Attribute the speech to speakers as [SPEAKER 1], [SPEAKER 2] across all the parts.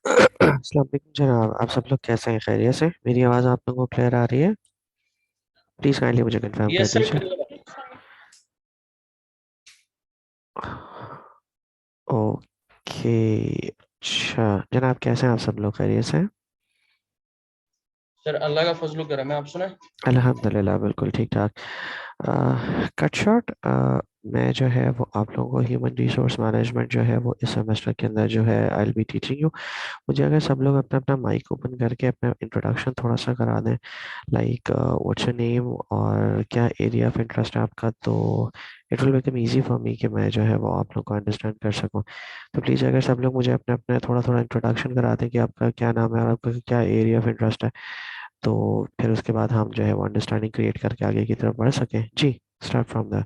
[SPEAKER 1] अस्सलाम वालेकुम जनाब, आप सब लोग कैसे हैं? खैरियत से? मेरी आवाज़ आप लोगों को क्लियर आ रही है? प्लीज़ काइंडली मुझे कंफर्म कर
[SPEAKER 2] यस सर।
[SPEAKER 1] दीजिए। ओके। अच्छा जनाब, कैसे हैं आप सब लोग? खैरियत से?
[SPEAKER 2] सर अल्लाह का फजल करम है, आप सुने।
[SPEAKER 1] अल्हम्दुलिल्लाह बिल्कुल ठीक ठाक। कट शॉर्ट, मैं जो है वो आप लोगों को ह्यूमन रिसोर्स मैनेजमेंट जो है वो इस सेमेस्टर के अंदर जो है I will be teaching you. मुझे अगर सब लोग अपना अपना माइक ओपन करके अपना इंट्रोडक्शन थोड़ा सा करा दें, लाइक व्हाट्स योर नेम और क्या एरिया ऑफ इंटरेस्ट है आपका, तो it will become easy for me कि मैं जो है वो आप लोग को अंडरस्टैंड कर सकूं। तो प्लीज़ अगर सब लोग मुझे अपने अपने थोड़ा थोड़ा इंट्रोडक्शन करा दें कि आपका क्या नाम है और आपका क्या एरिया ऑफ इंटरेस्ट है, तो फिर उसके बाद हम जो है वो अंडरस्टैंडिंग क्रिएट करके आगे की तरफ बढ़ सकें। जी, स्टार्ट फ्रॉम द।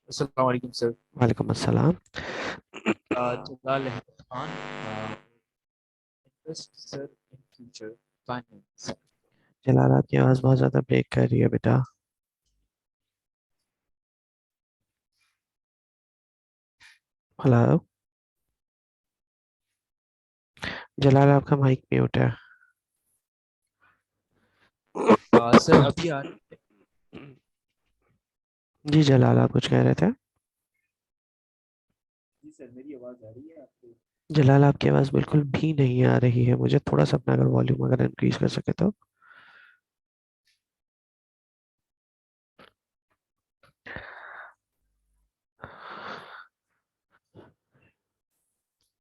[SPEAKER 3] अस्सलाम वालेकुम सर।
[SPEAKER 1] वालेकुम अस्सलाम।
[SPEAKER 3] Jalal Ahmed Khan, interest sir in future finance.
[SPEAKER 1] Jalal, आपकी आवाज़ बहुत ज़्यादा ब्रेक कर रही है बेटा। हेलो जलाल, आपका माइक म्यूट है।
[SPEAKER 3] सर अभी आ रही
[SPEAKER 1] जी जलाल, आप कुछ कह रहे थे?
[SPEAKER 3] जी सर, मेरी आवाज़ आ रही है आपको?
[SPEAKER 1] जलाल, आपकी आवाज़ बिल्कुल भी नहीं आ रही है। मुझे थोड़ा सा अपना अगर वॉल्यूम अगर इंक्रीज कर सके तो।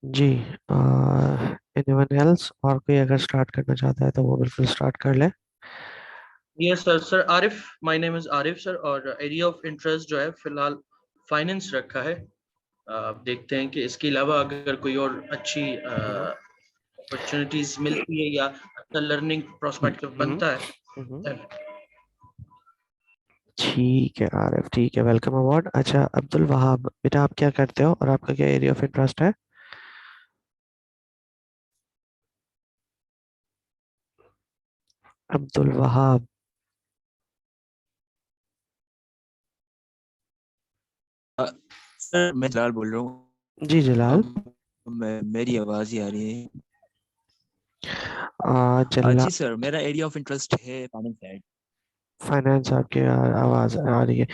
[SPEAKER 1] जी। एनीवन एल्स, और कोई अगर स्टार्ट करना चाहता है तो वो बिल्कुल स्टार्ट कर ले।
[SPEAKER 2] Yes sir. Sir Arif, my name is Arif sir, और एरिया ऑफ इंटरेस्ट जो है फिलहाल फाइनेंस रखा है। आप देखते हैं कि इसके अलावा अगर कोई और अच्छी
[SPEAKER 1] हम्म,
[SPEAKER 2] अपॉर्चुनिटीज मिलती है या अच्छा लर्निंग प्रोस्पेक्टिव
[SPEAKER 1] हम्म,
[SPEAKER 2] बनता है
[SPEAKER 1] हम्म।
[SPEAKER 2] then-
[SPEAKER 1] ठीक है आरिफ, ठीक है, वेलकम अवार्ड। अच्छा अब्दुल वहाब, बेटा आप क्या करते हो और आपका क्या एरिया ऑफ इंटरेस्ट है? अब्दुल वहाब।
[SPEAKER 4] सर मैं जलाल बोल रहा हूँ।
[SPEAKER 1] जी जलाल।
[SPEAKER 4] अब मेरी आवाज़ ही आ रही है।
[SPEAKER 1] जलाल।
[SPEAKER 4] जी सर, मेरा एरिया ऑफ इंटरेस्ट है फाइनेंस साइड।
[SPEAKER 1] फाइनेंस, आपकी आवाज़ आ रही है।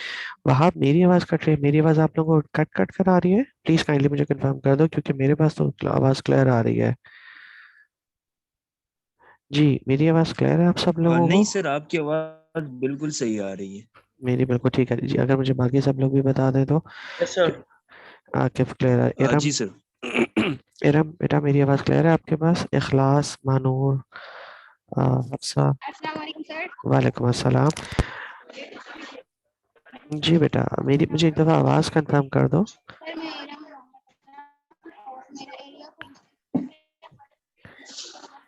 [SPEAKER 1] वहाब, मेरी आवाज़ कट रही है? मेरी आवाज़ आप लोगों को कट कट कर आ रही है? प्लीज़ काइंडली मुझे कंफर्म कर दो, क्योंकि मेरे पास तो आवाज़ क्लियर आ रही है। जी, मेरी आवाज़ क्लियर है आप सब लोगों
[SPEAKER 4] नहीं
[SPEAKER 1] को?
[SPEAKER 4] सर, आपकी आवाज़ बिल्कुल सही आ रही है।
[SPEAKER 1] मेरी बिल्कुल ठीक है जी। अगर मुझे बाकी सब लोग भी बता दें तो।
[SPEAKER 2] Yes sir.
[SPEAKER 1] आकिफ क्लियर है? इरम।
[SPEAKER 4] जी सर।
[SPEAKER 1] इरम बेटा, मेरी आवाज़ क्लियर है आपके पास? इखलास, मानूर, हफ्सा।
[SPEAKER 5] अस्सलाम वालेकुम सर।
[SPEAKER 1] वालेकुम अस्सलाम। जी बेटा, मेरी मुझे एक दफ़ा आवाज़ कंफर्म कर दो।
[SPEAKER 5] सर मेरा मेरा एरिया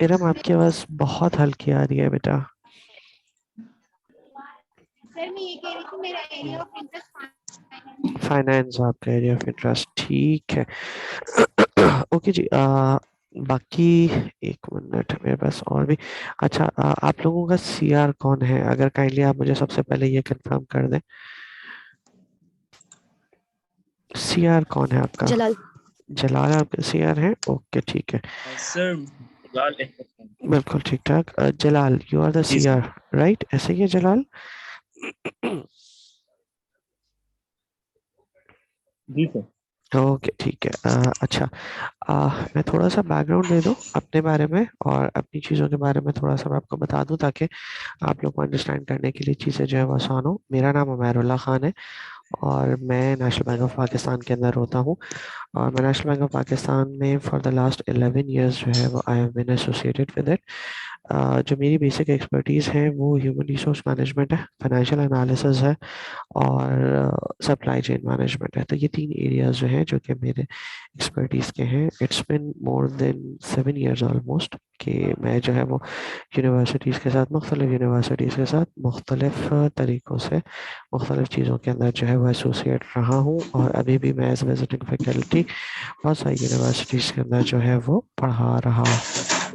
[SPEAKER 1] इरम, आपकी आवाज़ बहुत हल्की आ रही है बेटा।
[SPEAKER 5] सर मैं ये कह रही थी मेरा एरिया ऑफ इंटरेस्ट
[SPEAKER 1] फाइनेंस आपका एरिया ऑफ इंटरेस्ट, ठीक है। ओके जी। बाकी एक मिनट मेरे पास और भी। अच्छा, आप लोगों का सीआर कौन है? अगर काइंडली आप मुझे सबसे पहले ये कंफर्म कर दें, सीआर कौन है आपका?
[SPEAKER 6] जलाल।
[SPEAKER 1] जलाल आपका सीआर है? ओके ठीक है,
[SPEAKER 4] सर जलाल अहमद खान।
[SPEAKER 1] बिल्कुल ठीक ठाक। जलाल, यू आर द
[SPEAKER 4] जी सर।
[SPEAKER 1] CR, right? ऐसे ही है जलाल?
[SPEAKER 4] जी सर।
[SPEAKER 1] ओके ठीक है। अच्छा, मैं थोड़ा सा बैकग्राउंड दे दूं अपने बारे में और अपनी चीज़ों के बारे में थोड़ा सा मैं आपको बता दूं, ताकि आप लोग को अंडरस्टैंड करने के लिए चीज़ें जो है वो आसान हो। मेरा नाम उमैरुल्लाह खान है और मैं नेशनल बैंक ऑफ पाकिस्तान के अंदर होता हूँ। और मैं नेशनल बैंक ऑफ पाकिस्तान में फॉर द लास्ट 11 ईयर्स जो है वो I have been associated with it. जो मेरी बेसिक एक्सपर्टीज़ है वो ह्यूमन रिसोर्स मैनेजमेंट है, फाइनेंशियल एनालिसिस है और सप्लाई चेन मैनेजमेंट है। तो ये तीन एरियाज जो हैं जो कि मेरे एक्सपर्टीज़ के हैं। It's been more than 7 years almost कि मैं जो है वो यूनिवर्सिटीज़ के साथ, मुख्तलिफ यूनिवर्सिटीज़ के साथ मुख्तलिफ तरीक़ों से मुख्तलिफ चीज़ों के अंदर जो है वो एसोसिएट रहा हूँ, और अभी भी मैं एज विजिटिंग फैकल्टी बहुत सारी यूनिवर्सिटीज़ के अंदर जो है वो पढ़ा रहा हूँ।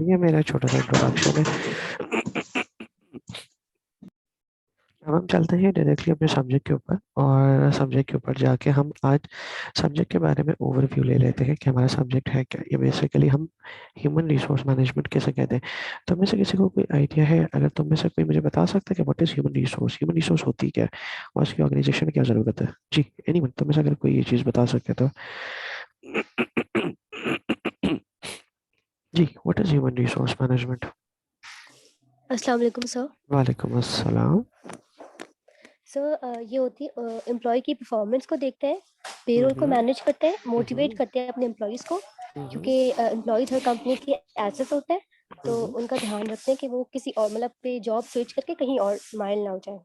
[SPEAKER 1] ये मेरा छोटा सा इंट्रोडक्शन है। अब हम चलते हैं डायरेक्टली अपने सब्जेक्ट के ऊपर, और सब्जेक्ट के ऊपर जाके हम आज सब्जेक्ट के बारे में ओवरव्यू ले लेते हैं कि हमारा सब्जेक्ट है क्या। ये बेसिकली हम ह्यूमन रिसोर्स मैनेजमेंट कैसे कहते हैं। तो में से किसी को कोई आइडिया है? अगर तुम में से कोई मुझे बता सकता है कि व्हाट इज ह्यूमन रिसोर्स होती क्या है और उसकी ऑर्गेनाइजेशन में क्या जरूरत है? जी एनीवन, तुम में से अगर कोई ये चीज बता सके तो। जी, what is human resource management?
[SPEAKER 6] अस्सलाम वालेकुम सर।
[SPEAKER 1] वालेकुम अस्सलाम।
[SPEAKER 6] सर ये होती है एम्प्लॉय की परफॉर्मेंस को देखते हैं, पेरोल को मैनेज करते हैं, मोटिवेट करते हैं अपने एम्प्लॉयज़ को, क्योंकि एम्प्लॉयज़ हर कंपनी की एसेट होते हैं, तो उनका ध्यान रखते हैं कि वो किसी और मतलब पे जॉब स्विच करके कहीं और माइल ना हो जाए।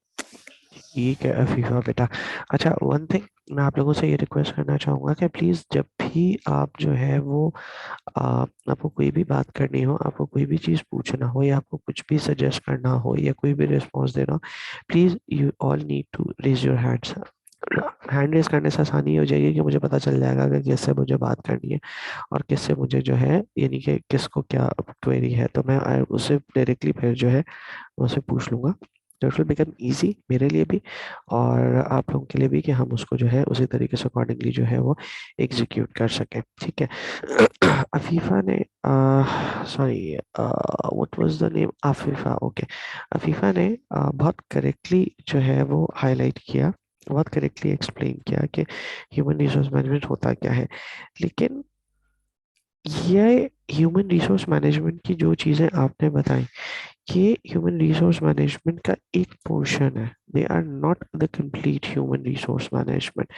[SPEAKER 1] ठीक है अफीफा बेटा। अच्छा, वन थिंग मैं आप लोगों से ये रिक्वेस्ट करना चाहूँगा कि प्लीज़ जब भी आप जो है वो आपको कोई भी बात करनी हो, आपको कोई भी चीज़ पूछना हो या आपको कुछ भी सजेस्ट करना हो या कोई भी रिस्पॉन्स देना हो, please you all need to raise your hands. Hand raise करने से आसानी हो जाएगी कि मुझे पता चल जाएगा कि किससे मुझे बात करनी है और किससे मुझे जो है यानी कि किसको क्या क्वेरी है, तो मैं उससे डायरेक्टली फिर जो है उससे पूछ लूँगा। तो इट विल बिकम ईजी मेरे लिए भी और आप लोगों के लिए भी कि हम उसको जो है उसी तरीके से अकॉर्डिंगली जो है वो एग्जीक्यूट कर सकें। ठीक है। अफीफा ने sorry what was the name, Afifa, okay. Afifa ने बहुत करेक्टली जो है वो हाईलाइट किया, बहुत करेक्टली एक्सप्लेन किया कि ह्यूमन रिसोर्स मैनेजमेंट होता क्या है। लेकिन ये ह्यूमन रिसोर्स मैनेजमेंट की जो चीज़ें आपने बताई, ये ह्यूमन रिसोर्स मैनेजमेंट का एक पोर्शन है, they are not the complete human resource management.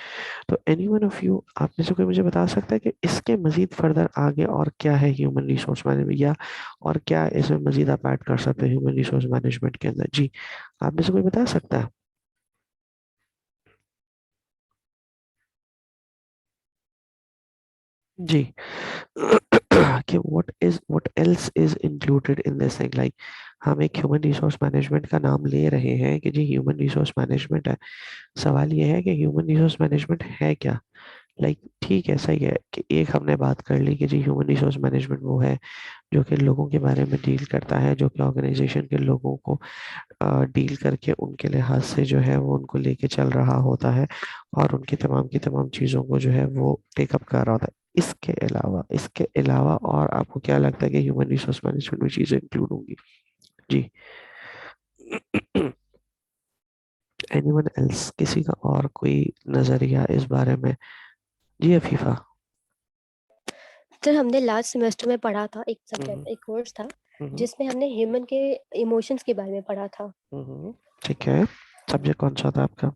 [SPEAKER 1] तो एनी वन ऑफ यू, आप में से कोई मुझे बता सकता है कि इसके मजीद फर्दर आगे और क्या है ह्यूमन रिसोर्स मैनेजमेंट, या और क्या इसमें मजीद आप ऐड कर सकते हैं ह्यूमन रिसोर्स मैनेजमेंट के अंदर? जी, आप में से कोई बता सकता है? जी। कि what else is included in this thing, like हम एक ह्यूमन रिसोर्स मैनेजमेंट का नाम ले रहे हैं कि जी ह्यूमन रिसोर्स मैनेजमेंट है। सवाल ये है कि ह्यूमन रिसोर्स मैनेजमेंट है क्या? लाइक ठीक है, सही है कि एक हमने बात कर ली कि जी ह्यूमन रिसोर्स मैनेजमेंट वो है जो कि लोगों के बारे में डील करता है, जो कि ऑर्गेनाइजेशन के लोगों को डील करके उनके लिहाज से जो है वो उनको लेके चल रहा होता है और उनकी तमाम चीज़ों को जो है वो टेकअप कर रहा होता है। इसके अलावा और आपको क्या लगता है कि ह्यूमन रिसोर्स मैनेजमेंट में चीज़ें इंक्लूड होंगी? जी। एनीवन एल्स, किसी का और कोई नजरिया इस बारे में? जी अफीफा।
[SPEAKER 6] सर हमने लास्ट सेमेस्टर में पढ़ा था, एक सब्जेक्ट एक कोर्स था जिसमें हमने ह्यूमन के इमोशंस के बारे में पढ़ा था।
[SPEAKER 1] ठीक है, सब्जेक्ट कौन सा था आपका?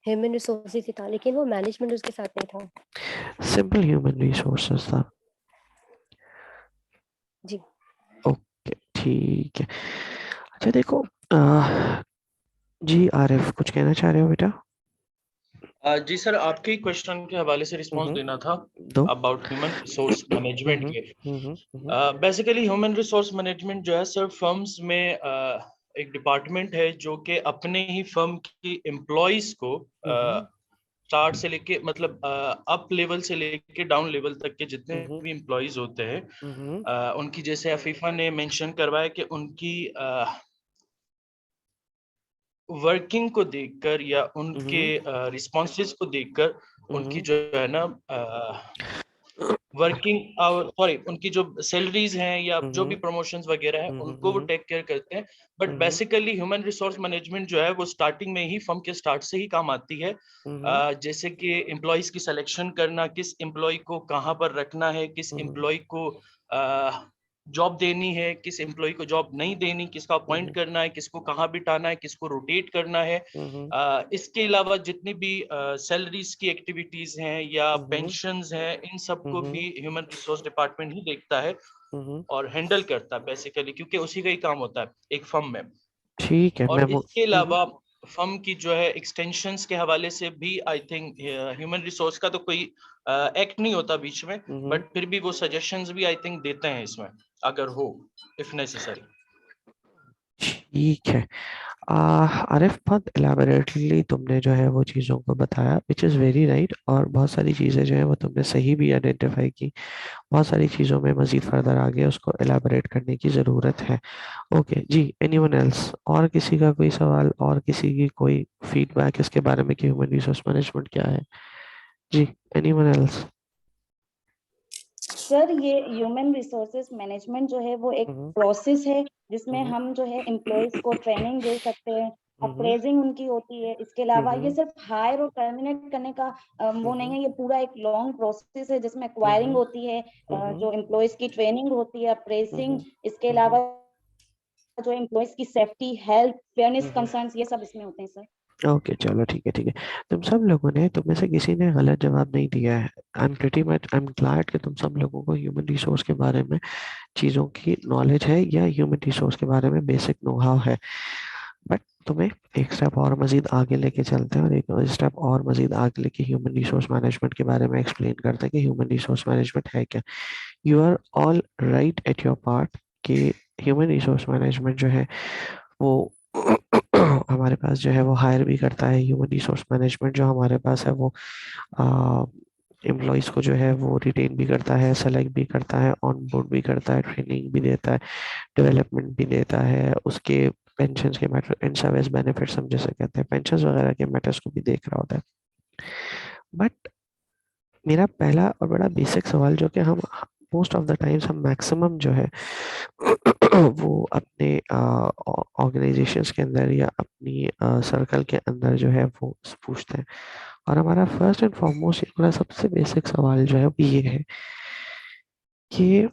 [SPEAKER 6] ह्यूमन रिसोर्सेज ही था, लेकिन वो मैनेजमेंट उसके साथ नहीं था।
[SPEAKER 1] सिंपल ह्यूमन रिसोर्सेज था।
[SPEAKER 6] जी।
[SPEAKER 1] ओके ठीक है। अच्छा देखो, जी आरिफ कुछ कहना चाह रहे हो बेटा?
[SPEAKER 2] जी सर, आपके ही क्वेश्चन के हवाले से रिस्पांस देना था
[SPEAKER 1] दो।
[SPEAKER 2] अबाउट ह्यूमन रिसोर्स मैनेजमेंट के।
[SPEAKER 1] हम्म।
[SPEAKER 2] बेसिकली ह्यूमन रिसोर्स मैनेजमेंट जो है सर, फर्म्स में एक डिपार्टमेंट है जो कि अपने ही फर्म की एम्प्लॉयज को स्टार्ट से लेके मतलब अप लेवल से लेके डाउन लेवल तक के जितने भी एम्प्लॉयज होते हैं, उनकी, जैसे अफीफा ने मेंशन करवाया कि उनकी वर्किंग को देखकर या उनके रिस्पॉन्सेज को देखकर उनकी जो है ना वर्किंग सॉरी उनकी जो सैलरीज हैं या जो भी प्रमोशंस वगैरह हैं उनको वो टेक केयर करते हैं। But basically human resource management जो है वो स्टार्टिंग में ही फर्म के स्टार्ट से ही काम आती है। जैसे कि एम्प्लॉयज की सिलेक्शन करना, किस एम्प्लॉय को कहाँ पर रखना है, किस एम्प्लॉय को जॉब देनी है, किस एम्प्लॉय को जॉब नहीं देनी, किसका अपॉइंट करना है, किसको कहाँ बिठाना है, किसको रोटेट करना है। इसके अलावा जितनी भी सैलरीज की एक्टिविटीज हैं या पेंशन्स हैं, इन सबको भी ह्यूमन रिसोर्स डिपार्टमेंट ही देखता है और हैंडल करता है बेसिकली, क्योंकि उसी का ही काम होता है एक फर्म में।
[SPEAKER 1] ठीक है।
[SPEAKER 2] और इसके अलावा फर्म की जो है एक्सटेंशंस के हवाले से भी आई थिंक ह्यूमन रिसोर्स का तो कोई एक्ट नहीं होता बीच में, बट फिर भी वो सजेशंस भी आई थिंक देते हैं इसमें, अगर हो इफ नेसेसरी।
[SPEAKER 1] ठीक है। आरिफ, बहुत एलाबोरेटली तुमने जो है वो चीज़ों को बताया, विच इज़ वेरी राइट, और बहुत सारी चीज़ें जो है वो तुमने सही भी आइडेंटिफाई की। बहुत सारी चीज़ों में मज़ीद फर्दर आगे उसको एलाबोरेट करने की ज़रूरत है। ओके जी, एनीवन एल्स, और किसी का कोई सवाल, और किसी की कोई फीडबैक इसके बारे में कि ह्यूमन रिसोर्स मैनेजमेंट क्या है? जी, एनीवन एल्स?
[SPEAKER 7] सर ये ह्यूमन रिसोर्सेज मैनेजमेंट जो है वो एक प्रोसेस है जिसमें हम जो है एम्प्लॉयज को ट्रेनिंग दे सकते हैं, अप्रेजिंग उनकी होती है। इसके अलावा ये सिर्फ हायर और टर्मिनेट करने का वो नहीं है, ये पूरा एक लॉन्ग प्रोसेस है जिसमें एक्वायरिंग होती है, जो एम्प्लॉयज की ट्रेनिंग होती है, अप्रेजिंग, इसके अलावा जो एम्प्लॉयज की सेफ्टी, हेल्थ, फेयरनेस कंसर्न्स, ये सब इसमें होते हैं सर।
[SPEAKER 1] ओके, चलो ठीक है, ठीक है। तुम सब लोगों ने, तुम में से किसी ने गलत जवाब नहीं दिया है। आई एम ग्लैड कि तुम सब लोगों को ह्यूमन रिसोर्स के बारे में चीज़ों की नॉलेज है, या ह्यूमन रिसोर्स के बारे में बेसिक नो हाउ है। बट तुम्हें एक स्टेप और मजीद आगे लेके चलते हैं, और एक स्टेप और मजीद आगे लेके ह्यूमन रिसोर्स मैनेजमेंट के बारे में एक्सप्लेन करते हैं कि ह्यूमन रिसोर्स मैनेजमेंट है क्या। You are all right at your part कि ह्यूमन रिसोर्स मैनेजमेंट जो है वो हमारे पास जो है वो हायर भी करता है। ह्यूमन रिसोर्स मैनेजमेंट जो हमारे पास है वो एम्प्लॉयज़ को जो है वो रिटेन भी करता है, सेलेक्ट भी करता है, ऑन बोर्ड भी करता है, ट्रेनिंग भी देता है, डेवलपमेंट भी देता है, उसके पेंशन के मैटर एंड सर्विस बेनिफिट्स हम जैसे कहते हैं, पेंशन वगैरह के मैटर्स को भी देख रहा होता है। बट मेरा पहला और बड़ा बेसिक सवाल जो कि हम मोस्ट ऑफ द टाइम्स, हम मैक्सिमम जो है वो अपने ऑर्गेनाइजेशंस के अंदर या अपनी सर्कल के अंदर जो है वो पूछते हैं, और हमारा फर्स्ट एंड फॉरमोस्ट हमारा सबसे बेसिक सवाल जो है वो ये है कि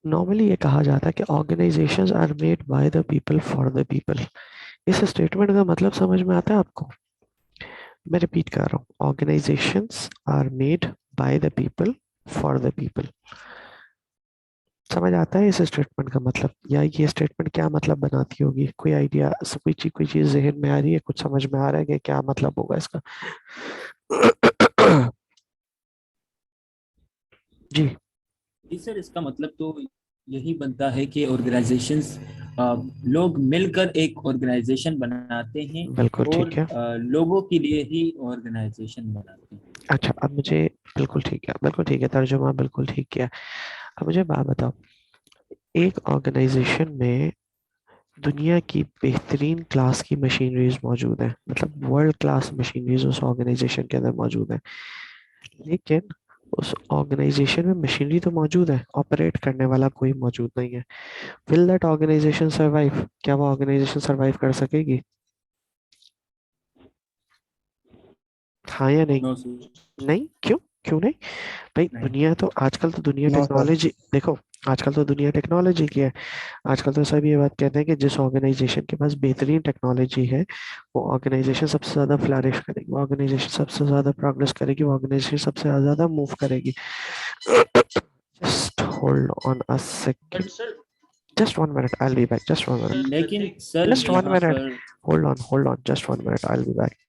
[SPEAKER 1] नॉर्मली ये कहा जाता है कि organisations are made by the people for the people. इस स्टेटमेंट का मतलब समझ में आता है आपको? मैं रिपीट कर रहा हूँ, organisations are made by the people for the people. समझ आता है इस स्टेटमेंट का मतलब, या ये स्टेटमेंट क्या मतलब बनाती होगी? कोई आइडिया, कोई चीज जहन में आ रही है, कुछ समझ में आ रहा है कि क्या मतलब होगा इसका? जी,
[SPEAKER 3] जी सर, इसका मतलब तो यही बनता है कि ऑर्गेनाइजेशंस, लोग मिलकर एक ऑर्गेनाइजेशन बनाते हैं
[SPEAKER 1] बिल्कुल
[SPEAKER 3] और
[SPEAKER 1] ठीक है।
[SPEAKER 3] लोगों के लिए ही ऑर्गेनाइजेशन बनाते हैं।
[SPEAKER 1] अच्छा, अब मुझे, बिल्कुल ठीक है, बिल्कुल ठीक है, तर्जुमा बिल्कुल ठीक किया। अब मुझे बात बताओ, एक ऑर्गेनाइजेशन में दुनिया की बेहतरीन क्लास की मशीनरीज मौजूद है, मतलब वर्ल्ड क्लास मशीनरीज उस ऑर्गेनाइजेशन के अंदर मौजूद है, लेकिन उस ऑर्गेनाइजेशन में मशीनरी तो मौजूद है, ऑपरेट करने वाला कोई मौजूद नहीं है। Will that organisation survive? क्या वो ऑर्गेनाइजेशन सर्वाइव कर सकेगी? हाँ या नहीं?
[SPEAKER 3] No sir.
[SPEAKER 1] नहीं, क्यों? क्यों नहीं? भाई
[SPEAKER 3] नहीं।
[SPEAKER 1] दुनिया तो, आजकल तो दुनिया
[SPEAKER 8] नो सर।
[SPEAKER 1] टेक्नोलॉजी, देखो, आजकल तो दुनिया टेक्नोलॉजी की है। आजकल तो सब ये बात कहते हैं कि जिस ऑर्गेनाइजेशन के पास बेहतरीन टेक्नोलॉजी है, वो ऑर्गेनाइजेशन सबसे ज्यादा फ्लरिश करेगी, वो ऑर्गेनाइजेशन सबसे ज्यादा प्रोग्रेस करेगी, वो ऑर्गेनाइजेशन सबसे ज्यादा मूव करेगी। Just hold on a
[SPEAKER 2] but
[SPEAKER 1] second,
[SPEAKER 2] sir
[SPEAKER 1] just 1 minute, I'll be back, just 1 minute,
[SPEAKER 3] लेकिन
[SPEAKER 2] ठीक
[SPEAKER 3] सर
[SPEAKER 1] just one
[SPEAKER 3] यहाँ
[SPEAKER 1] minute,
[SPEAKER 3] पर
[SPEAKER 1] hold on, just 1 minute, I'll be back.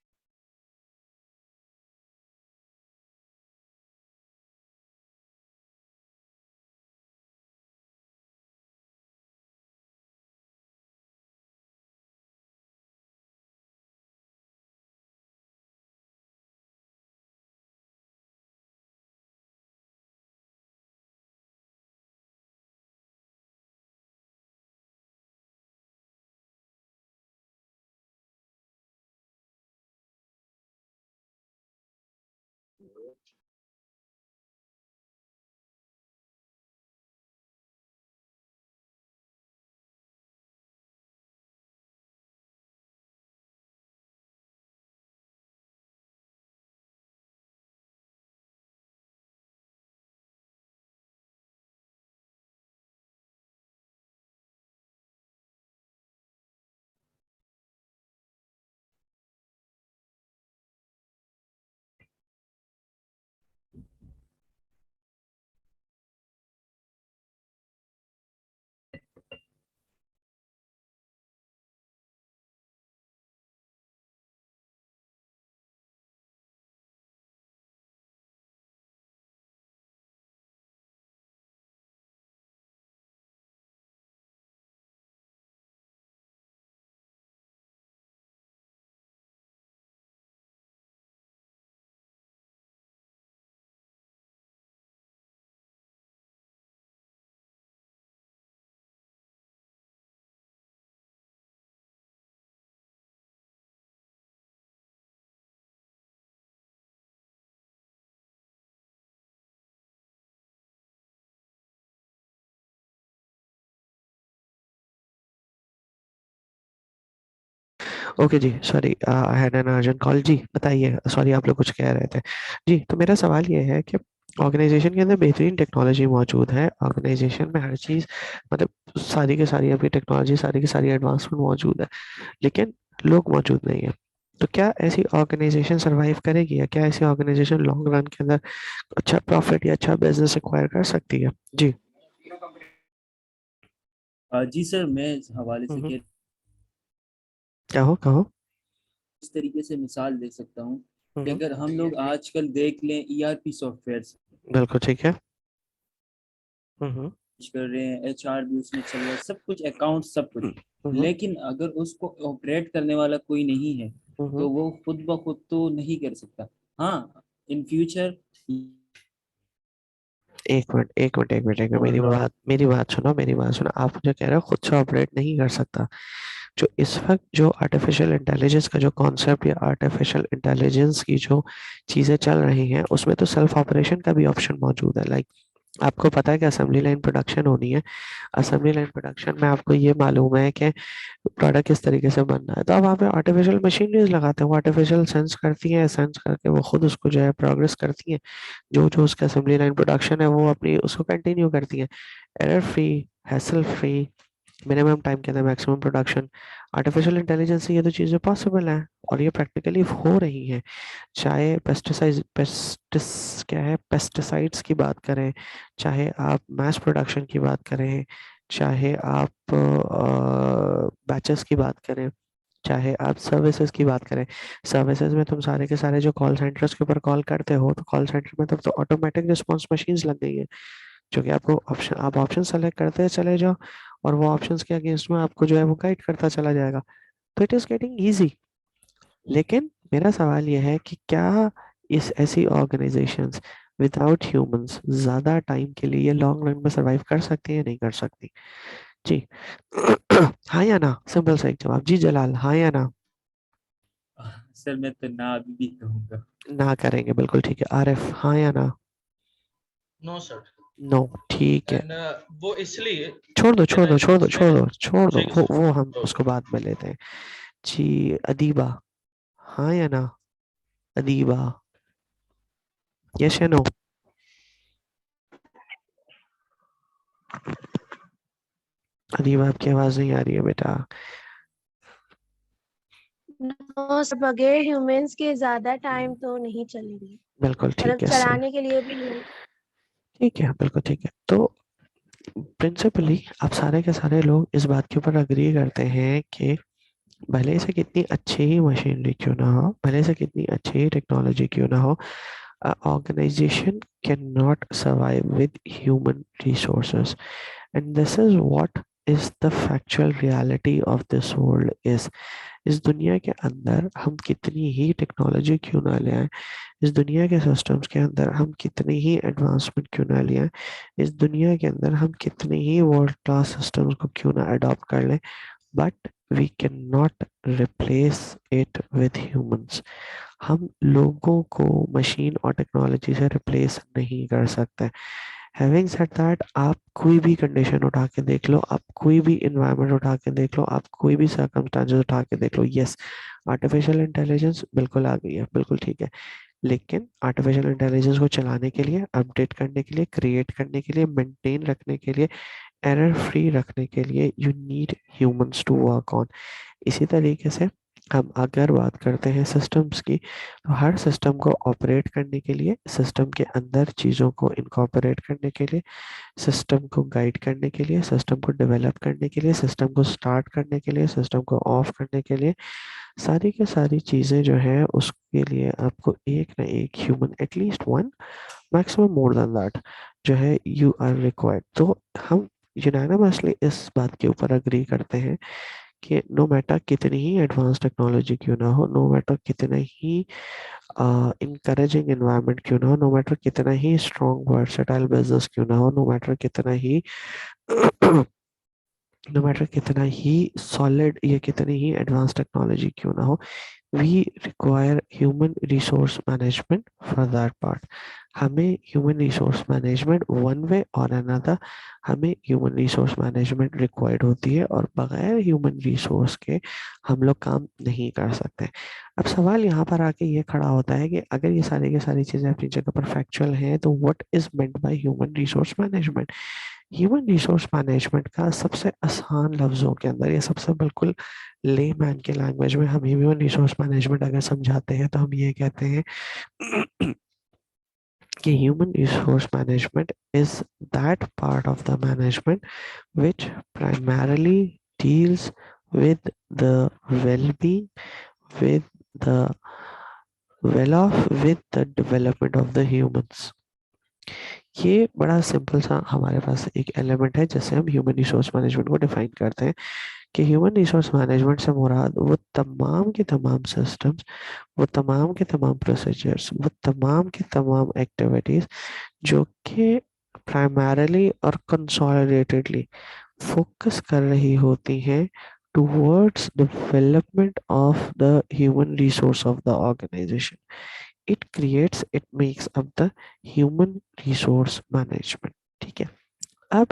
[SPEAKER 1] Okay जी, sorry, I had an urgent call. जी बताइए, sorry, आप लोग कुछ कह रहे थे। जी, तो मेरा सवाल ये है कि ऑर्गेनाइजेशन के अंदर बेहतरीन टेक्नोलॉजी मौजूद है, ऑर्गेनाइजेशन में हर चीज़, मतलब सारी की सारी अभी टेक्नोलॉजी, सारी की सारी एडवांसमेंट मौजूद है, लेकिन लोग मौजूद नहीं है। तो क्या ऐसी ऑर्गेनाइजेशन सरवाइव करेगी, या क्या ऐसी ऑर्गेनाइजेशन लॉन्ग रन के अंदर अच्छा प्रॉफिट या अच्छा बिजनेस एक्वायर कर सकती है? जी।
[SPEAKER 3] जी सर, मैं इस हवाले से
[SPEAKER 1] हम्म, कहो कहो।
[SPEAKER 3] इस तरीके से मिसाल दे सकता हूँ कि
[SPEAKER 1] हम्म,
[SPEAKER 3] अगर हम लोग आजकल देख लें ईआरपी सॉफ्टवेयर
[SPEAKER 1] बिल्कुल ठीक है। हम्म,
[SPEAKER 3] कर रहे हैं, एचआर भी उसमें चल रहा है, सब कुछ अकाउंट सब कुछ,
[SPEAKER 1] हम्म,
[SPEAKER 3] लेकिन अगर उसको ऑपरेट करने वाला कोई नहीं है
[SPEAKER 1] हम्म।
[SPEAKER 3] तो वो खुद ब खुद तो नहीं कर सकता। हाँ, इन फ्यूचर।
[SPEAKER 1] एक मिनट, एक मिनट, एक मिनट, एक मिनट, मेरी बात सुनो, मेरी बात सुनो। आप मुझे कह रहे हो खुद से ऑपरेट नहीं कर सकता? जो इस वक्त जो आर्टिफिशियल इंटेलिजेंस का जो कॉन्सेप्ट, या आर्टिफिशियल इंटेलिजेंस की जो चीजें चल रही हैं, उसमें तो सेल्फ ऑपरेशन का भी ऑप्शन मौजूद है। लाइक, आपको पता है कि असेंबली लाइन प्रोडक्शन होनी है, असेंबली लाइन प्रोडक्शन में आपको ये मालूम है कि प्रोडक्ट किस तरीके से बनना है, तो आप वहाँ पे आर्टिफिशियल मशीनरीज लगाते हैं, वो आर्टिफिशियल सेंस करती हैं, सेंस करके वो खुद उसको जो है प्रोग्रेस करती हैं, जो जो उसका असेंबली लाइन प्रोडक्शन है वो अपनी उसको कंटिन्यू करती हैं, error free, hassle free, minimum time के अंदर मैक्सिमम प्रोडक्शन। आर्टिफिशियल इंटेलिजेंस से ये तो चीज़ें पॉसिबल हैं, और ये प्रैक्टिकली हो रही हैं। चाहे पेस्टिसाइड्स की बात करें, चाहे आप मास प्रोडक्शन की बात करें, चाहे आप बैचेस की बात करें, चाहे आप सर्विसेज की बात करें। सर्विसेज में तुम सारे के सारे जो कॉल सेंटर्स के ऊपर कॉल करते हो, तो कॉल सेंटर में तो ऑटोमेटिक रिस्पॉन्स मशीन्स लग गई है, जो कि आपको ऑप्शन, आप ऑप्शन सेलेक्ट करते चले जाओ, और वो ऑप्शंस के अगेंस्ट में आपको जो है वो गाइड करता चला जाएगा। तो इट इज गेटिंग इजी। लेकिन मेरा सवाल यह है कि क्या इस ऐसी ऑर्गेनाइजेशंस विदाउट ह्यूमंस ज्यादा टाइम के लिए लॉन्ग रन में सरवाइव कर सकती है, नहीं कर सकती? जी। हाँ या ना, सिंपल सा एक जवाब। जी जलाल, हाँ या ना?
[SPEAKER 3] सर मैं तो ना अभी भी कहूँगा।
[SPEAKER 1] ना करेंगे, बिल्कुल ठीक है। आरिफ, हाँ या ना?
[SPEAKER 2] No sir.
[SPEAKER 1] नो, ठीक है।
[SPEAKER 2] एंड वो इसलिए
[SPEAKER 1] छोड़ दो, छोड़ दो,
[SPEAKER 2] रिलायंस
[SPEAKER 1] छोड़ दो, छोड़
[SPEAKER 2] उसमें।
[SPEAKER 1] दो, छोड़ दो,
[SPEAKER 2] ठीक है
[SPEAKER 1] वो हम
[SPEAKER 2] सर।
[SPEAKER 1] उसको बाद में लेते हैं। जी। अदीबा, हाँ या ना? अदीबा, यस या नो? अदीबा, आपकी आवाज नहीं आ रही है बेटा।
[SPEAKER 8] नो सर, बगैर ह्यूमंस के ज्यादा टाइम तो नहीं चलेगी।
[SPEAKER 1] बिल्कुल
[SPEAKER 8] मतलब
[SPEAKER 1] ठीक है, सही।
[SPEAKER 8] चलाने के लिए भी
[SPEAKER 1] ठीक है, बिल्कुल ठीक है। तो प्रिंसिपली आप सारे के सारे लोग इस बात के ऊपर अग्री करते हैं कि भले से कितनी अच्छी ही मशीनरी क्यों ना हो, भले से कितनी अच्छी ही टेक्नोलॉजी क्यों ना हो, organization cannot survive with human resources, and this is what is the factual reality of this world is। इस दुनिया के अंदर हम कितनी ही टेक्नोलॉजी क्यों ना ले आए, इस दुनिया के सिस्टम्स के अंदर हम कितनी ही एडवांसमेंट क्यों ना ले आए, इस दुनिया के अंदर हम कितनी ही वर्ल्ड क्लास सिस्टम्स को क्यों ना अडॉप्ट कर लें, but we can not replace it with humans. हम लोगों को मशीन और टेक्नोलॉजी से रिप्लेस नहीं कर सकते। हैविंग सेड दैट, आप कोई भी कंडीशन उठा के देख लो, आप कोई भी इन्वायरमेंट उठा के देख लो, आप कोई भी सर्कमस्टांसेस उठा के देख लो, यस, आर्टिफिशियल इंटेलिजेंस बिल्कुल आ गई है, बिल्कुल ठीक है। लेकिन आर्टिफिशियल इंटेलिजेंस को चलाने के लिए, अपडेट करने के लिए, क्रिएट करने के लिए, मेंटेन रखने के लिए, एरर फ्री रखने के लिए, you need humans to work on. इसी तरीके से हम अगर बात करते हैं सिस्टम्स की, तो हर सिस्टम को ऑपरेट करने के लिए, सिस्टम के अंदर चीज़ों को इनकॉर्पोरेट करने के लिए, सिस्टम को गाइड करने के लिए, सिस्टम को डेवलप करने के लिए, सिस्टम को स्टार्ट करने के लिए, सिस्टम को ऑफ करने के लिए, सारी के सारी चीज़ें जो है उसके लिए आपको एक ना एक human, at least one, maximum more than that, जो है यू आर रिक्वायर्ड। तो हम यूनानिमसली इस बात के ऊपर अग्री करते हैं कि नो मैटर कितनी ही एडवांस टेक्नोलॉजी क्यों ना हो, नो मैटर कितना ही इनकरेजिंग एनवायरनमेंट क्यों ना हो, नो मैटर कितना ही स्ट्रॉन्ग वर्सेटाइल बिजनेस क्यों ना हो, नो मैटर कितना ही नो मैटर कितना ही सॉलिड या कितनी ही एडवांस टेक्नोलॉजी क्यों ना हो, we require human resource management for that part. हमें human resource management one way और अनदर, हमें ह्यूमन रिसोर्स मैनेजमेंट रिक्वायर्ड होती है, और बगैर ह्यूमन रिसोर्स के हम लोग काम नहीं कर सकते। अब सवाल यहाँ पर आके ये खड़ा होता है कि अगर ये सारी की सारी चीजें अपनी जगह पर फैक्चुअल हैं, तो what is meant by human resource management? Human resource management का सबसे आसान लफ्जों के अंदर, या सबसे बिल्कुल लेमैन के लैंग्वेज में हम ह्यूमन रिसोर्स मैनेजमेंट अगर समझाते हैं, तो हम ये कहते हैं कि human resource management is that part of the management which primarily deals with the well-being, with the well-off, with the development of the humans. ये बड़ा सिंपल सा हमारे पास एक एलिमेंट है जैसे हम ह्यूमन रिसोर्स मैनेजमेंट को डिफाइन करते हैं, कि ह्यूमन रिसोर्स मैनेजमेंट से मुराद वो तमाम के तमाम सिस्टम्स, वो तमाम के तमाम प्रोसीजर्स, वो तमाम के तमाम एक्टिविटीज जो कि प्राइमरली और कंसोलिडेटेडली फोकस कर रही होती हैं towards development of the human resource of the organisation. It makes up the human resource management. ठीक है, अब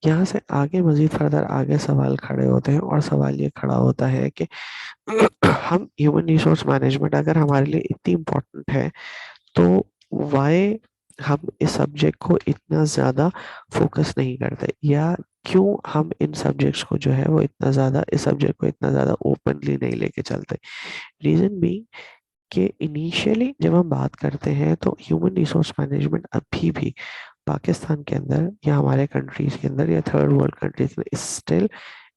[SPEAKER 1] यहाँ से आगे मजीद फर्दर आगे सवाल खड़े होते हैं, और सवाल ये खड़ा होता है कि हम ह्यूमन रिसोर्स मैनेजमेंट अगर हमारे लिए इतनी इम्पोर्टेंट है, तो वाई हम इस सब्जेक्ट को इतना ज़्यादा फोकस नहीं करते, या क्यों हम इन सब्जेक्ट्स को जो है वो इतना ज़्यादा, इस सब्जेक्ट को इतना ज़्यादा ओपनली नहीं लेके चलते? रीज़न बीइंग कि इनिशियली जब हम बात करते हैं तो ह्यूमन रिसोर्स मैनेजमेंट अभी भी पाकिस्तान के अंदर या हमारे कंट्रीज के अंदर या थर्ड वर्ल्ड कंट्रीज में still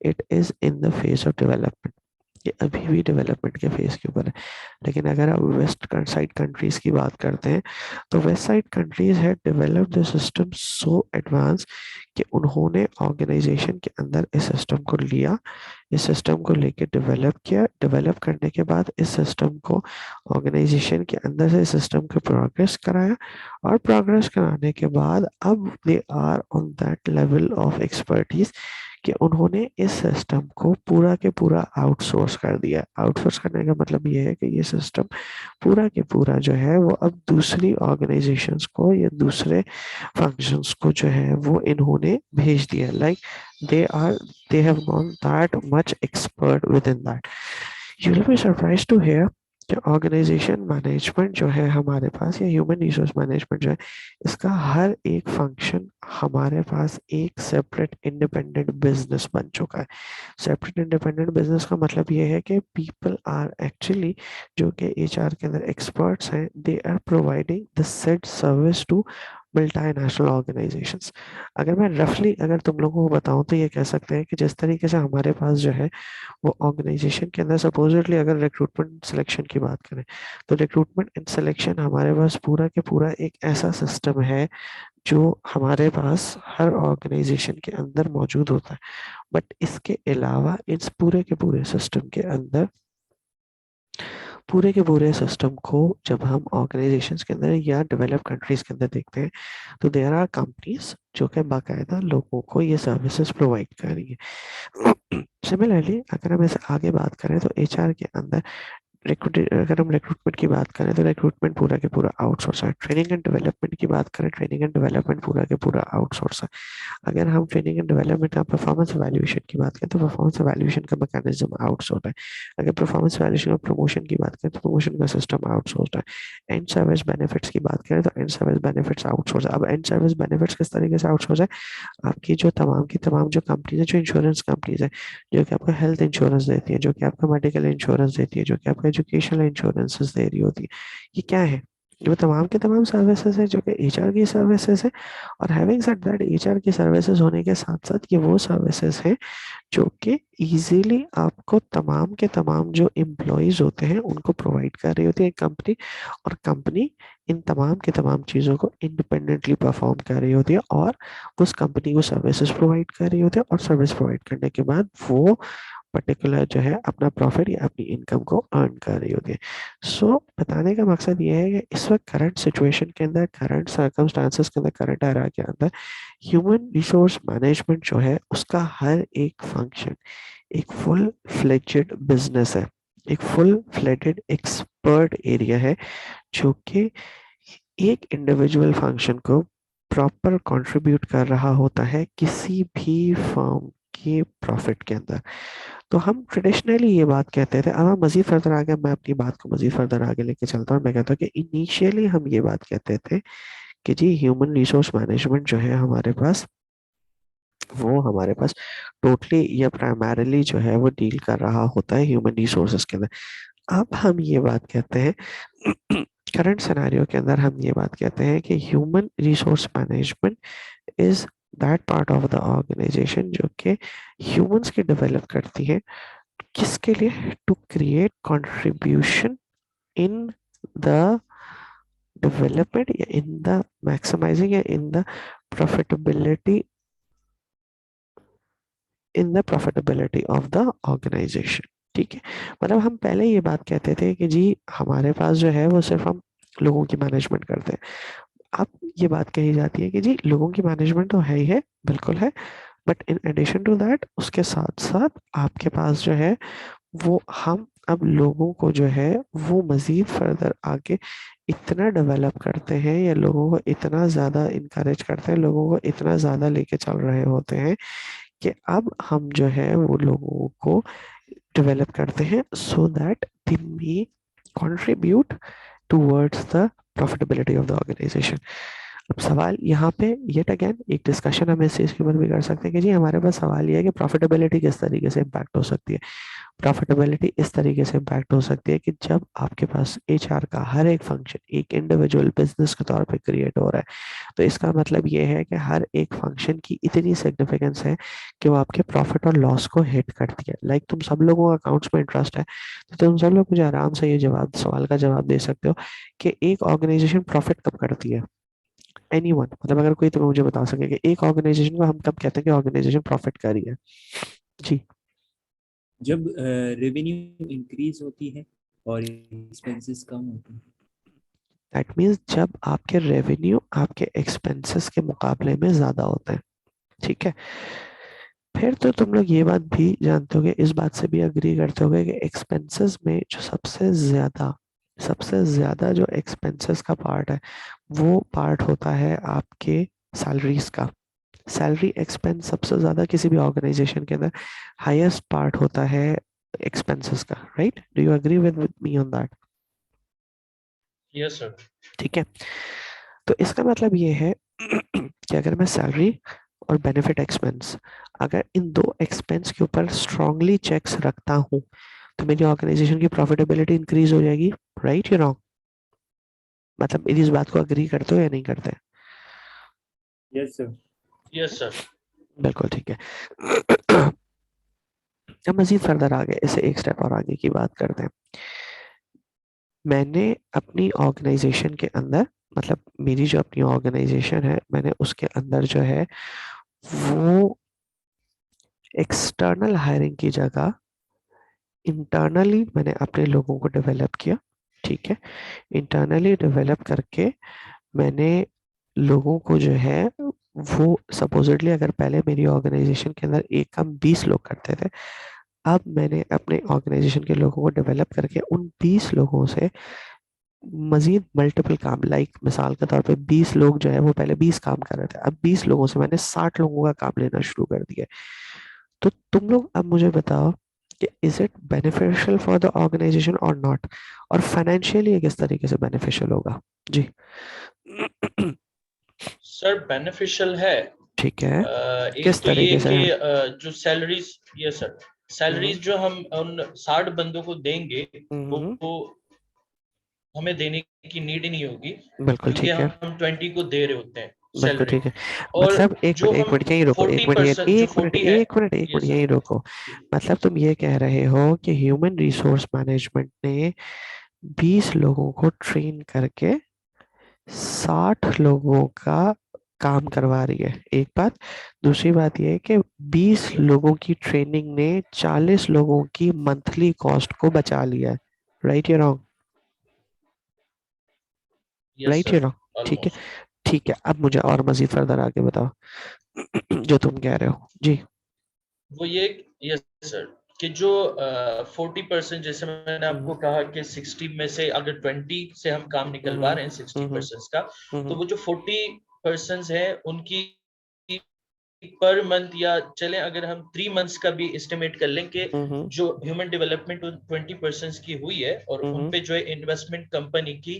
[SPEAKER 1] it is in the phase of development. ये अभी भी डेवलपमेंट के फेज के ऊपर है। लेकिन अगर आप वेस्ट साइड कंट्रीज की बात करते हैं, तो वेस्ट साइड कंट्रीज है develop the system so advance कि उन्होंने ऑर्गेनाइजेशन के अंदर इस सिस्टम को लिया, इस सिस्टम को लेके डेवलप किया, डेवलप करने के बाद इस सिस्टम को ऑर्गेनाइजेशन के अंदर से सिस्टम को प्रोग्रेस कराया, और प्रोग्रेस कराने के बाद अब they are on that level of expertise कि उन्होंने इस सिस्टम को पूरा के पूरा आउटसोर्स कर दिया। आउटसोर्स करने का मतलब ये है कि ये सिस्टम पूरा के पूरा जो है वो अब दूसरी ऑर्गेनाइजेशंस को या दूसरे फंक्शंस को जो है वो इन्होंने भेज दिया। Like they have gone that much expert within that. You will be surprised to hear कि ऑर्गेनाइजेशन मैनेजमेंट जो है हमारे पास, या ह्यूमन रिसोर्स मैनेजमेंट जो है, इसका हर एक फंक्शन हमारे पास एक सेपरेट इंडिपेंडेंट बिजनेस बन चुका है। सेपरेट इंडिपेंडेंट बिजनेस का मतलब ये है कि पीपल आर एक्चुअली, जो कि एचआर के अंदर एक्सपर्ट्स हैं, they are providing the said service to multinational organisations. अगर मैं रफली अगर तुम लोगों को बताऊं तो ये कह सकते हैं कि जिस तरीके से हमारे पास जो है वो ऑर्गेनाइजेशन के अंदर सपोजिटली अगर रिक्रूटमेंट सिलेक्शन की बात करें, तो रिक्रूटमेंट एंड सिलेक्शन हमारे पास पूरा के पूरा एक ऐसा सिस्टम है जो हमारे पास हर ऑर्गेनाइजेशन के अंदर मौजूद होता है। बट इसके अलावा इस पूरे के पूरे सिस्टम के अंदर, पूरे के पूरे सिस्टम को जब हम ऑर्गेनाइजेशंस के अंदर या डेवलप कंट्रीज के अंदर देखते हैं, तो देयर आर कंपनीज जो कि बाकायदा लोगों को ये सर्विसेज प्रोवाइड कर रही है। सिमिलरली अगर हम इसे आगे बात करें तो एचआर के अंदर अगर हम रिक्रूटमेंट की बात करें तो रिक्रूटमेंट पूरा के पूरा आउटसोर्स है। ट्रेनिंग एंड डेवलपमेंट की बात करें, ट्रेनिंग एंड डेवलपमेंट पूरा के पूरा आउटसोर्स है। अगर हम ट्रेनिंग एंड डेवलपमेंट का परफॉर्मेंस वैल्यूएशन की बात करें तो परफॉर्मेंस वैल्यूएशन का मैकेनिज्म आउटसोर्स है। अगर परफॉर्मेंस वैल्यूएशन और प्रमोशन की बात करें तो प्रमोशन का सिस्टम आउटसोर्स है। एंड सर्विस बेनिफिट्स की बात करें तो एंड सर्विस बेनिफिट्स आउटसोर्स है। अब एंड सर्विस बेनिफिट्स किस तरीके से आउटसोर्स है? आपकी जो तमाम की तमाम जो कंपनीज है, जो इंश्योरेंस कंपनीज है, जो कि आपको हेल्थ इंश्योरेंस देती है, जो कि आपको मेडिकल इंश्योरेंस देती है, जो कि आपको एजुकेशनल इंश्योरेंसेस दे रही होती है, ये क्या है? ये तमाम के तमाम सर्विसेज है जो कि एचआर की सर्विसेज है। और हैविंग सेड दैट, एचआर की सर्विसेज होने के साथ साथ ये वो सर्विसेज है जो कि इजीली आपको तमाम के तमाम जो एम्प्लॉयज होते हैं उनको प्रोवाइड कर रही होती है कंपनी, और कंपनी इन तमाम के तमाम चीज़ों को इंडिपेंडेंटली परफॉर्म कर रही होती है, और उस कंपनी को सर्विसेज प्रोवाइड कर रही होती है, और सर्विस प्रोवाइड करने के बाद वो पर्टिकुलर जो है अपना प्रॉफिट या अपनी इनकम को अर्न कर रही होती है। सो बताने का मकसद ये है कि इस वक्त करंट सिचुएशन के अंदर, करंट सर्कमस्टांसेस के अंदर, करंट एरा के अंदर ह्यूमन रिसोर्स मैनेजमेंट जो है उसका हर एक फंक्शन एक फुल फ्लेजेड बिजनेस है, एक फुल फ्लेजेड एक्सपर्ट एरिया है, जो कि एक इंडिविजुअल फंक्शन को प्रॉपर कंट्रीब्यूट कर रहा होता है किसी भी फर्म के प्रॉफिट के अंदर। तो हम ट्रेडिशनली ये बात कहते थे, अब हम मजीद फर्दर आगे, मैं अपनी बात को मजीद फर्दर आगे लेके चलता हूँ। मैं कहता हूँ कि इनिशियली हम ये बात कहते थे कि जी ह्यूमन रिसोर्स मैनेजमेंट जो है हमारे पास टोटली या प्राइमरीली जो है वो डील कर रहा होता है ह्यूमन रिसोर्सेज के अंदर। अब हम ये बात कहते हैं करंट सिनेरियो के अंदर हम ये बात कहते हैं कि human resource management is that part of the organisation जो कि ह्यूमंस की डेवलप करती है, किसके लिए? To create contribution in the development या इन द मैक्सिमाइजिंग या in the profitability of the organisation. ठीक है, मतलब हम पहले ये बात कहते थे कि जी हमारे पास जो है वो सिर्फ हम लोगों की मैनेजमेंट करते हैं। अब ये बात कही जाती है कि जी लोगों की मैनेजमेंट तो है ही है, बिल्कुल है, but in addition to that उसके साथ साथ आपके पास जो है वो हम अब लोगों को जो है वो मजीद फर्दर आगे इतना डेवलप करते हैं या लोगों को इतना ज़्यादा इनकरेज करते हैं, लोगों को इतना ज़्यादा लेके चल रहे होते हैं कि अब हम जो है वो लोगों को डेवलप करते हैं so that they may contribute towards the profitability of the organisation. अब सवाल यहाँ पे येट अगेन एक डिस्कशन हम इस चीज़ के ऊपर भी कर सकते हैं कि जी हमारे पास सवाल ये है कि प्रॉफिटेबिलिटी किस तरीके से इम्पैक्ट हो सकती है। प्रॉफिटेबिलिटी इस तरीके से इम्पैक्ट हो सकती है कि जब आपके पास एचआर का हर एक फंक्शन एक इंडिविजुअल बिजनेस के तौर पे क्रिएट हो रहा है, तो इसका मतलब ये है कि हर एक फंक्शन की इतनी सिग्निफिकेंस है कि वो आपके प्रॉफिट और लॉस को हिट करती है। लाइक तुम सब लोगों को अकाउंट्स में इंटरेस्ट है, तो तुम सब लोग मुझे आराम से ये सवाल का जवाब दे सकते हो कि एक ऑर्गेनाइजेशन प्रॉफिट कब करती है। एनीवन, मतलब अगर कोई तुम्हें मुझे बता सके कि एक ऑर्गेनाइजेशन को हम कब कहते हैं कि ऑर्गेनाइजेशन प्रॉफिट कर रही है। जी,
[SPEAKER 3] जब रेवेन्यू इंक्रीज होती है और एक्सपेंसेस कम होते हैं।
[SPEAKER 1] दैट मीन्स जब आपके रेवेन्यू आपके एक्सपेंसेस के मुकाबले में ज्यादा होते हैं। ठीक है, फिर तो तुम लोग ये बात भी जानते होगे, इस बात से भी अग्री करते होगे कि एक्सपेंसेस में जो सबसे ज्यादा जो एक्सपेंसेस का पार्ट है वो पार्ट होता है आपके सैलरीज का। सैलरी एक्सपेंस सबसे ज्यादा किसी भी ऑर्गेनाइजेशन के अंदर हाईएस्ट पार्ट होता है एक्सपेंसेस का। Right, do you agree with me on that?
[SPEAKER 2] Yes sir.
[SPEAKER 1] ठीक है, तो इसका मतलब ये है कि अगर मैं सैलरी और बेनिफिट एक्सपेंस, अगर इन दो एक्सपेंस के ऊपर स्ट्रांगली चेक्स रखता हूं तो मेरी ऑर्गेनाइजेशन की प्रॉफिटेबिलिटी इंक्रीज हो जाएगी। राइट या रॉन्ग? मतलब इस बात को अग्री करते हो या नहीं करते?
[SPEAKER 3] Yes sir.
[SPEAKER 2] Yes sir.
[SPEAKER 1] बिल्कुल ठीक है। अब मजीद फर्दर आगे इसे एक स्टेप और आगे की बात करते हैं। मैंने अपनी ऑर्गेनाइजेशन के अंदर, मतलब मेरी जो अपनी ऑर्गेनाइजेशन है, मैंने उसके अंदर जो है वो एक्सटर्नल हायरिंग की जगह इंटरनली मैंने अपने लोगों को डेवलप किया। ठीक है, इंटरनली डेवलप करके मैंने लोगों को जो है वो सपोजिटली, अगर पहले मेरी ऑर्गेनाइजेशन के अंदर एक काम 20 लोग करते थे, अब मैंने अपने ऑर्गेनाइजेशन के लोगों को डेवलप करके उन 20 लोगों से मजीद मल्टीपल काम, लाइक मिसाल के तौर पे 20 लोग जो है वो पहले 20 काम कर रहे थे, अब 20 लोगों से मैंने 60 लोगों का काम लेना शुरू कर दिया। तो तुम लोग अब मुझे बताओ कि is it beneficial for the organisation और नॉट, और फाइनेंशियली ये किस तरीके से बेनिफिशियल होगा? जी
[SPEAKER 2] सर बेनिफिशियल है।
[SPEAKER 1] ठीक है,
[SPEAKER 2] एक
[SPEAKER 1] किस
[SPEAKER 2] तो ये
[SPEAKER 1] तरीके से?
[SPEAKER 2] कि जो सैलरीज, ये सर सैलरीज जो हम उन 60 बंदों को देंगे वो हमें देने की नीड ही नहीं होगी,
[SPEAKER 1] बिल्कुल
[SPEAKER 2] क्योंकि
[SPEAKER 1] ठीक है,
[SPEAKER 2] हम 20 को दे रहे होते हैं
[SPEAKER 1] बिल्कुल
[SPEAKER 2] सैलरी।
[SPEAKER 1] ठीक है।
[SPEAKER 2] और
[SPEAKER 1] मतलब
[SPEAKER 2] जो हम
[SPEAKER 1] यहीं रुको,
[SPEAKER 2] 40% जो 40 है,
[SPEAKER 1] एक
[SPEAKER 2] ये
[SPEAKER 1] मिनट
[SPEAKER 2] सर
[SPEAKER 1] यहीं रुको। मतलब तुम ये कह रहे हो कि ह्यूमन रिसोर्स मैनेजमेंट ने 20 लोगों को ट्रेन करके 60 लोगों का काम करवा रही है, एक बात। दूसरी बात यह है कि 20 लोगों की ट्रेनिंग ने 40 लोगों की मंथली कॉस्ट को बचा लिया है। राइट या रॉन्ग?
[SPEAKER 2] यस
[SPEAKER 1] राइट या
[SPEAKER 2] सर
[SPEAKER 1] रॉन्ग? ठीक है,
[SPEAKER 2] ऑलमोस्ट।
[SPEAKER 1] ठीक है। अब मुझे और मजीद फर्दर आगे बताओ जो तुम कह रहे हो। जी
[SPEAKER 2] वो ये, यस सर, कि जो 40% जैसे मैंने आपको कहा कि 60 में से अगर 20 से हम काम निकलवा रहे हैं 60% का, तो वो जो 40% है उनकी पर मंथ, या चलें अगर हम 3 मंथ्स का भी एस्टिमेट कर लें कि जो ह्यूमन डेवलपमेंट 20% की हुई है और उन पे जो है इन्वेस्टमेंट कंपनी की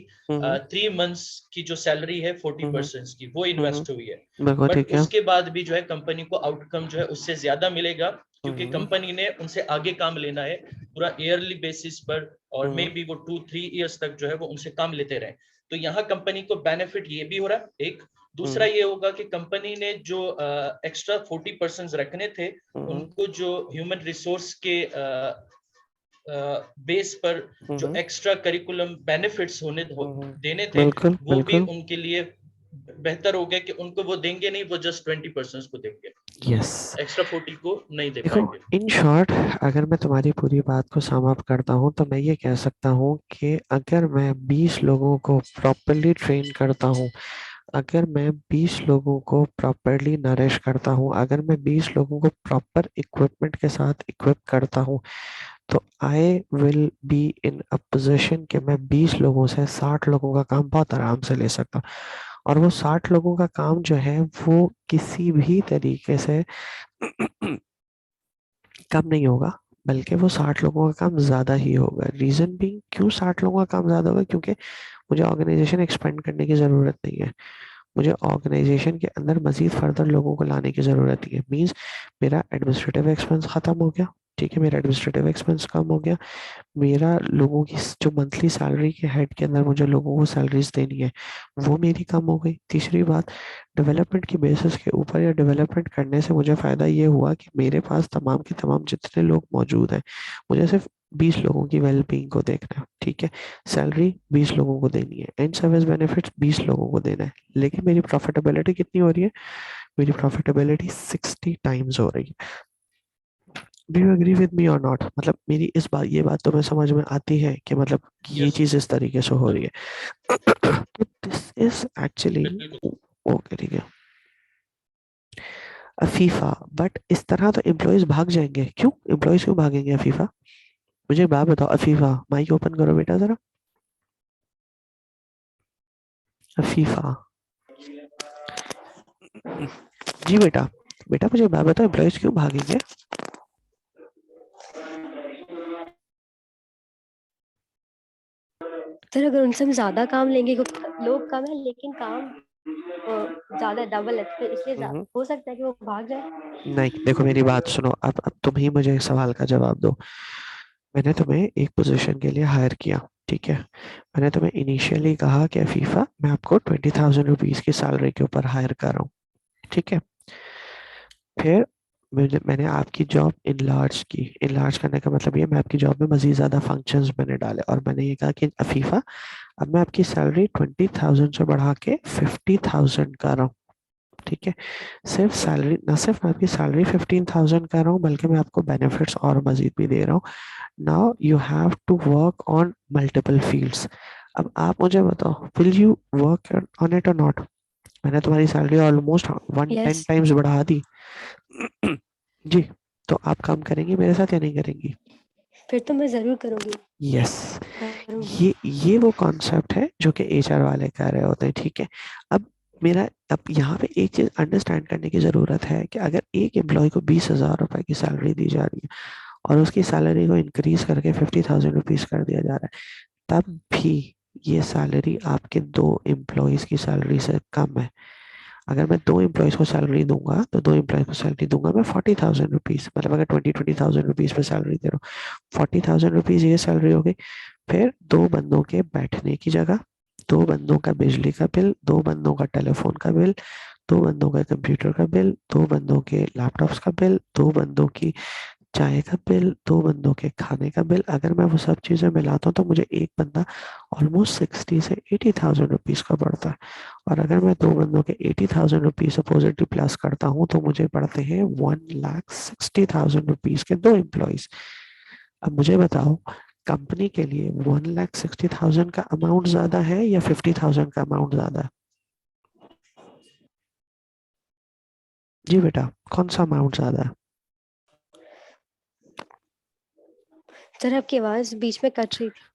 [SPEAKER 2] 3 मंथ्स की जो सैलरी है 40% की वो इन्वेस्ट हुई है,
[SPEAKER 1] बिल्कुल
[SPEAKER 2] बट
[SPEAKER 1] ठीक है।
[SPEAKER 2] उसके बाद भी जो है कंपनी को आउटकम जो है उससे ज्यादा मिलेगा, क्योंकि कंपनी ने उनसे आगे काम लेना है पूरा ईयरली बेसिस पर, और मे बी वो 2-3 इयर्स तक जो है वो उनसे काम लेते रहे। तो यहाँ कंपनी को बेनिफिट ये भी हो रहा है एक। दूसरा ये होगा कि कंपनी ने जो एक्स्ट्रा 40% रखने थे उनको जो ह्यूमन रिसोर्स के बेस पर जो एक्स्ट्रा करिकुलम बेनिफिट्स देने थे,
[SPEAKER 1] बिल्कुल
[SPEAKER 2] वो भी
[SPEAKER 1] बिल्कुल।
[SPEAKER 2] उनके लिए बेहतर हो गया कि उनको वो देंगे नहीं, वो जस्ट 20% को देंगे,
[SPEAKER 1] यस।
[SPEAKER 2] एक्स्ट्रा 40 को नहीं दे
[SPEAKER 1] देखो,
[SPEAKER 2] पाएंगे।
[SPEAKER 1] इन शॉर्ट अगर मैं तुम्हारी पूरी बात को सम अप करता हूँ तो मैं ये कह सकता हूँ कि अगर मैं 20 लोगों को प्रॉपरली ट्रेन करता हूँ, अगर मैं 20 लोगों को प्रॉपरली नरिश करता हूँ, अगर मैं 20 लोगों को प्रॉपर इक्विपमेंट के साथ इक्विप करता हूँ, तो I will be in a position कि मैं 20 लोगों से 60 लोगों का काम बहुत आराम से ले सकता हूँ। और वो 60 लोगों का काम जो है वो किसी भी तरीके से कम नहीं होगा, बल्कि वो 60 लोगों का काम ज्यादा ही होगा। रीजन भी क्यों 60 लोगों का काम ज्यादा होगा, क्योंकि मुझे ऑर्गेनाइजेशन एक्सपेंड करने की जरूरत नहीं है, मुझे ऑर्गेनाइजेशन के अंदर मजीद फर्दर लोगों को लाने की जरूरत नहीं है। मींस मेरा एडमिनिस्ट्रेटिव एक्सपेंस खत्म हो गया, ठीक है, मेरा एडमिनिस्ट्रेटिव एक्सपेंस कम हो गया, मेरा लोगों की जो मंथली सैलरी के हेड के अंदर मुझे लोगों को सैलरीज देनी है वो मेरी कम हो गई। तीसरी बात, डेवलपमेंट की बेसिस के ऊपर या डेवलपमेंट करने से मुझे फ़ायदा ये हुआ कि मेरे पास तमाम के तमाम जितने लोग मौजूद हैं, मुझे सिर्फ 20 लोगों की वेलबींग को देखना है, ठीक है, सैलरी 20 लोगों को देनी है, एंड सर्विस बेनिफिट्स 20 लोगों को देना है, लेकिन मेरी प्रॉफिटेबिलिटी कितनी हो रही है, मेरी प्रॉफिटेबिलिटी 60 टाइम्स हो रही है। Do you agree with me और नॉट? मतलब मेरी इस बात, ये बात तो मैं समझ में आती है कि मतलब ये
[SPEAKER 2] यस,
[SPEAKER 1] चीज इस तरीके से हो रही है। तो दिस इज एक्चुअली
[SPEAKER 2] बिल्कुल।
[SPEAKER 1] ओके, ठीक है, अफीफा। बट इस तरह तो एम्प्लॉयज भाग जाएंगे, क्यों एम्प्लॉयज क्यों भागेंगे अफीफा? मुझे एक बात बताओ, अफीफा माइक ओपन करो बेटा जरा। अफीफा जी बेटा, बेटा मुझे एक बात बताओ, एम्प्लॉयज क्यों भागेंगे?
[SPEAKER 6] सर अगर उनसे हम ज्यादा काम लेंगे, क्योंकि लोग कम है लेकिन काम ज्यादा डबल है, तो इसलिए हो सकता है कि वो भाग जाए।
[SPEAKER 1] नहीं, देखो मेरी बात सुनो, अब तुम ही मुझे एक सवाल का जवाब दो। मैंने तुम्हें एक पोजीशन के लिए हायर किया, ठीक है, मैंने तुम्हें इनिशियली कहा कि फीफा मैं आपको 20,000 रुपीज की सैलरी के ऊपर हायर कर रहा हूँ, ठीक है, फिर मैंने आपकी जॉब इनलार्ज की। इनलार्ज करने का मतलब ये, मैं आपकी जॉब में मजीद ज्यादा फंक्शंस मैंने डाले, और मैंने ये कहा कि अफीफा अब मैं आपकी सैलरी 20,000 से बढ़ा के 50,000 कर रहा हूँ, ठीक है, सिर्फ सैलरी ना, सिर्फ मैं आपकी सैलरी 15,000 कर रहा हूँ, बल्कि मैं आपको बेनिफिट्स और मजीद भी दे रहा हूँ। Now you have to work on multiple fields. अब आप मुझे बताओ, will you work on it और नॉट? मैंने तुम्हारी सैलरी ऑलमोस्ट 110
[SPEAKER 6] यस,
[SPEAKER 1] टाइम्स बढ़ा दी। जी, तो आप काम करेंगी मेरे साथ या नहीं करेंगी?
[SPEAKER 6] फिर तो मैं जरूर करूंगी,
[SPEAKER 1] यस,
[SPEAKER 6] करूंगी।
[SPEAKER 1] ये वो कॉन्सेप्ट है जो कि एचआर वाले कर रहे होते हैं, ठीक है। अब मेरा, अब यहाँ पे एक चीज अंडरस्टैंड करने की जरूरत है कि अगर एक एम्प्लॉय को 20,000 रुपए की सैलरी दी जा रही है और उसकी सैलरी को इंक्रीज करके 50,000 रुपीज कर दिया जा रहा है, तब भी ये सैलरी आपके 2 एम्प्लॉयज की सैलरी से कम है। अगर मैं 2 एम्प्लॉयज को सैलरी दूंगा तो 2 एम्प्लॉयज को सैलरी दूंगा मैं 40,000 रुपीज, मतलब अगर 20,000 रुपीज पे सैलरी दे रहा हूँ, 40,000 रुपीज ये सैलरी हो गई। फिर 2 बंदों के बैठने की जगह, 2 बंदों का बिजली का बिल, 2 बंदों का टेलीफोन का बिल, 2 बंदों का कंप्यूटर का बिल, 2 बंदों के लैपटॉप्स का बिल, 2 बंदों की चाय का बिल, 2 बंदों के खाने का बिल, अगर मैं वो सब चीजें मिलाता हूँ तो मुझे एक बंदा ऑलमोस्ट 60 से 80,000 रुपीज का पड़ता है। और अगर मैं 2 बंदों के 80,000 रुपीज सपोजिटली प्लस करता हूँ तो मुझे पड़ते हैं 1,60,000 रुपीज के 2 एम्प्लॉयज। अब मुझे बताओ, कंपनी के लिए 1,60,000 का अमाउंट ज्यादा है या 50,000 का अमाउंट ज्यादा है? जी बेटा, कौन सा अमाउंट ज्यादा है?
[SPEAKER 6] सर आपकी आवाज बीच में कट रही थी।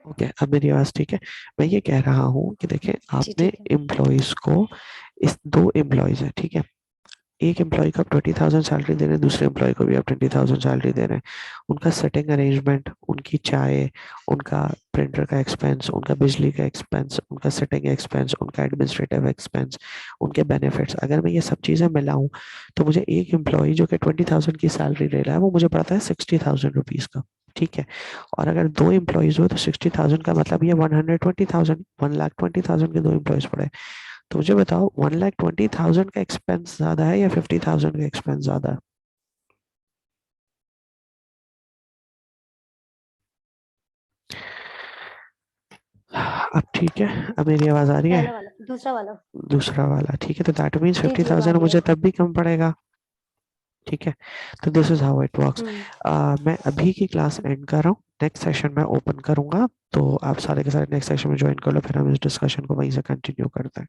[SPEAKER 1] ओके, अब मेरी आवाज ठीक है। मैं ये कह रहा हूँ कि देखिए
[SPEAKER 6] जी
[SPEAKER 1] आपने
[SPEAKER 6] ठीक है।
[SPEAKER 1] एम्प्लॉयज को, इस 2 एम्प्लॉयज है, ठीक है, एक एम्प्लॉय को आप 20,000 सैलरी दे रहे हैं, दूसरे एम्प्लॉय को भी आप 20,000 सैलरी दे रहे हैं। उनका सेटिंग अरेंजमेंट, उनकी चाय, उनका प्रिंटर का एक्सपेंस, उनका बिजली का एक्सपेंस, उनका सेटिंग एक्सपेंस, उनका एडमिनिस्ट्रेटिव एक्सपेंस, उनके बेनिफिट्स, अगर मैं ये सब चीज़ें मिलाऊं तो मुझे एक एम्प्लॉय जो कि 20,000 की सैलरी ले रहा है वो मुझे पड़ता है 60,000 रुपीज़ का, ठीक है। और अगर 2 एम्प्लॉयज हो तो 60,000 का मतलब ये 120,000, 1,20,000 के 2 एम्प्लॉयज पड़े। तो मुझे बताओ 1,20,000 का एक्सपेंस ज्यादा है या 50,000 का एक्सपेंस ज्यादा है? अब ठीक है, अब मेरी आवाज आ रही है?
[SPEAKER 6] पहला वाला, दूसरा वाला।
[SPEAKER 1] दूसरा वाला, ठीक है, तो दैट मीन्स
[SPEAKER 6] जी जी अब आ
[SPEAKER 1] 50,000
[SPEAKER 6] रही है।
[SPEAKER 1] मुझे तब भी कम पड़ेगा, ठीक है। तो this is how it works. मैं अभी की क्लास एंड कर रहा हूँ, नेक्स्ट सेशन में ओपन करूंगा, तो आप सारे के सारे नेक्स्ट सेशन में ज्वाइन कर लो, फिर हम इस डिस्कशन को वहीं से कंटिन्यू करते हैं।